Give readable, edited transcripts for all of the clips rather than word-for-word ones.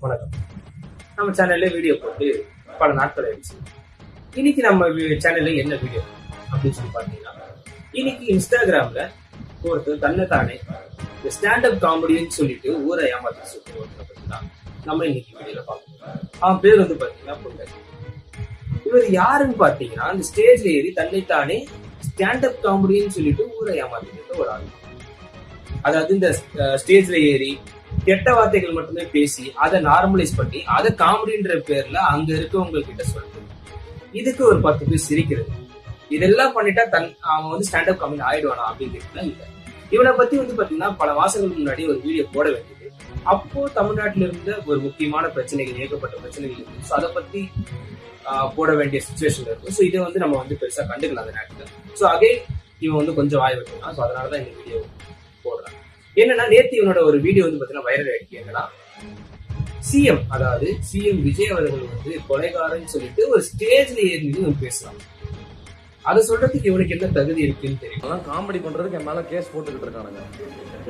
வணக்கம். நம்ம சேனல்ல வீடியோ போட்டு பல நாட்கள் ஆயிடுச்சு. இன்னைக்கு நம்ம சேனல்ல என்ன வீடியோ அப்படின்னு சொல்லி பாத்தீங்கன்னா, இன்னைக்கு இன்ஸ்டாகிராம்ல ஒருத்தர் தன்னைத்தானே இந்த ஸ்டாண்டப் காமெடின்னு சொல்லிட்டு ஊரை ஏமாத்தி சொல்லிட்டு ஒருத்தர் பத்தி தான் நம்ம இன்னைக்கு வீடியோல பார்க்கணும். அவன் பேர் வந்து பாத்தீங்கன்னா பொங்கல். இவர் யாருன்னு பாத்தீங்கன்னா, அந்த ஸ்டேஜ்ல ஏறி தன்னைத்தானே ஸ்டாண்டப் காமெடின்னு சொல்லிட்டு ஊரை ஏமாத்திட்டு ஒரு ஆள். அதாவது இந்த ஸ்டேஜ்ல ஏறி கெட்ட வார்த்தைகள் மட்டுமே பேசி அதை நார்மலைஸ் பண்ணி அதை காமெடின்ற பேர்ல அங்க இருக்கவங்க கிட்ட சொல்லிட்டு இதுக்கு ஒரு 10 பேர் சிரிக்கிறது. இதெல்லாம் பண்ணிட்டா அவன் வந்து ஸ்டாண்டப் காமெடி ஆயிடுவானா அப்படின்னு கேட்டீங்கன்னா இல்ல. இவனை பத்தி வந்து பாத்தீங்கன்னா பல மாசங்களுக்கு முன்னாடி ஒரு வீடியோ போட வேண்டியது. அப்போ தமிழ்நாட்டில இருந்த ஒரு முக்கியமான பிரச்சனைகள், ஏகப்பட்ட பிரச்சனைகள் இருக்கு. ஸோ அதை பத்தி போட வேண்டிய சுச்சுவேஷன்ல இருக்கும். ஸோ இதை வந்து நம்ம வந்து பெருசா கண்டுக்கலாம் அந்த நேரத்துல. ஸோ அகைன் இவன் வந்து கொஞ்சம் வாய் விட்டுருக்கான். ஸோ அதனாலதான் இந்த வீடியோ போடுறான். என்னன்னா நேத்து இவனோட ஒரு வீடியோ வந்து பாத்தீங்கன்னா வைரல் ஆயிடுச்சு. என்னன்னா சிஎம், அதாவது சிஎம் விஜய் அவர்கள் வந்து கொலைகாரன்னு சொல்லிட்டு ஒரு ஸ்டேஜ்ல ஏறி பேசுறான். அதை சொல்றதுக்கு இவனுக்கு என்ன தகுதி இருக்குன்னு தெரியும். காமெடி பண்றதுக்கு என் மேல கேஸ் போட்டுக்கிட்டு இருக்கானுங்க.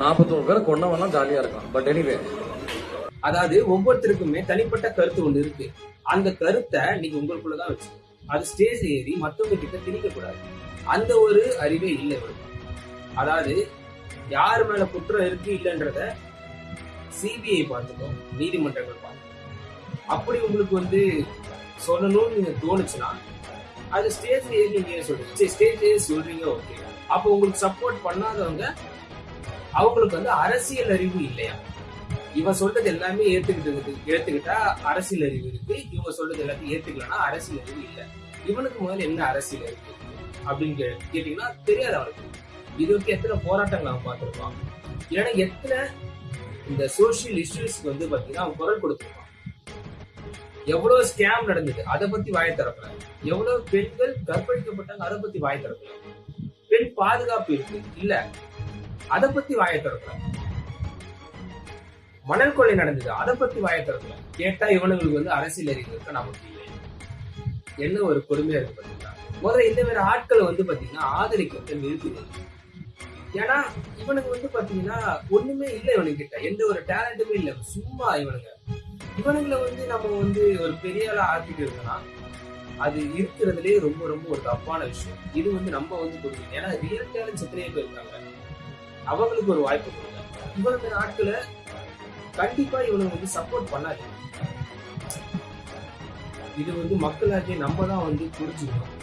41 பேர் கொண்டவெல்லாம் ஜாலியா இருக்கான். பட் எனிவே, அதாவது ஒவ்வொருத்தருக்குமே தனிப்பட்ட கருத்து ஒண்ணு இருக்கு. அந்த கருத்தை நீங்க உங்களுக்குள்ளதான் வச்சு அது ஸ்டேஜ் ஏறி மத்தவங்க கிட்ட திணிக்க கூடாது. அந்த ஒரு அறிவே இல்லை இவனுக்கு. அதாவது யாரு மேல குற்றம் இருக்கு இல்லைன்றத சிபிஐ பார்த்துக்கோ, நீதிமன்றங்கள் பார்த்துக்கோ. அப்படி உங்களுக்கு வந்து சொல்லணும்னு நீங்க தோணுச்சுன்னா அது ஸ்டேஜ்ல ஏறி நீங்க சொல்றீங்க, ஸ்டேஜ்ல சொல்றீங்க, ஓகே. அப்ப உங்களுக்கு சப்போர்ட் பண்ணாதவங்க அவங்களுக்கு வந்து அரசியல் அறிவு இல்லையா? இவன் சொல்றது எல்லாமே ஏத்துக்கிட்டா அரசியல் அறிவு இருக்கு, இவங்க சொல்றது எல்லாத்தையும் ஏத்துக்கலன்னா அரசியல் அறிவு இல்லை. இவனுக்கு முதல்ல என்ன அரசியல் அறிவு அப்படின்னு கேட்டீங்கன்னா தெரியாது அவனுக்கு. இதுக்கு எத்தனை போராட்டங்கள் அவன் பார்த்திருப்பான், இல்லைன்னா எத்தனை இந்த சோசியல் இஷ்யூஸ்க்கு வந்து பாத்தீங்கன்னா அவன் குரல் கொடுத்திருப்பான். எவ்வளவு ஸ்கேம் நடந்தது அதை பத்தி வாய திறக்கல, எவ்வளவு பெண்கள் கற்பழிக்கப்பட்டாங்க அதை பத்தி வாய திறக்கல, பெண் பாதுகாப்பு இருக்கு இல்ல அதை பத்தி வாய திறக்கல, மணல் கொள்ளை நடந்தது அதை பத்தி வாய திறக்கல. கேட்டா இவனுங்களுக்கு வந்து அரசியல் அறிவு இருக்க நமக்கு இல்லை. என்ன ஒரு கொடுமையா இருக்கு பாத்தீங்கன்னா. முதல்ல இந்த மாதிரி ஆட்களை வந்து பாத்தீங்கன்னா ஆதரிக்க நிறுத்தி. ஏன்னா இவனுக்கு வந்து பாத்தீங்கன்னா ஒண்ணுமே இல்லை, இவனுக்கு கிட்ட எந்த ஒரு டேலண்ட்டுமே இல்லை. சும்மா இவனுங்களை வந்து நம்ம வந்து ஒரு பெரிய ஆளா ஆக்கிட்டு இருக்கோம்னா அது இருக்கிறதுலே ரொம்ப ரொம்ப ஒரு தப்பான விஷயம். இது வந்து நம்ம வந்து கொடுக்கணும். ஏன்னா ரியல் டேலண்ட்ஸ் எத்தனையோ பேர் இருக்காங்க, அவங்களுக்கு ஒரு வாய்ப்பு கொடுங்க. இவனுக்கு நாட்களை கண்டிப்பா இவனுக்கு வந்து சப்போர்ட் பண்ணாது. இது வந்து மக்களாகிய நம்ம தான் வந்து புரிஞ்சுக்கணும்.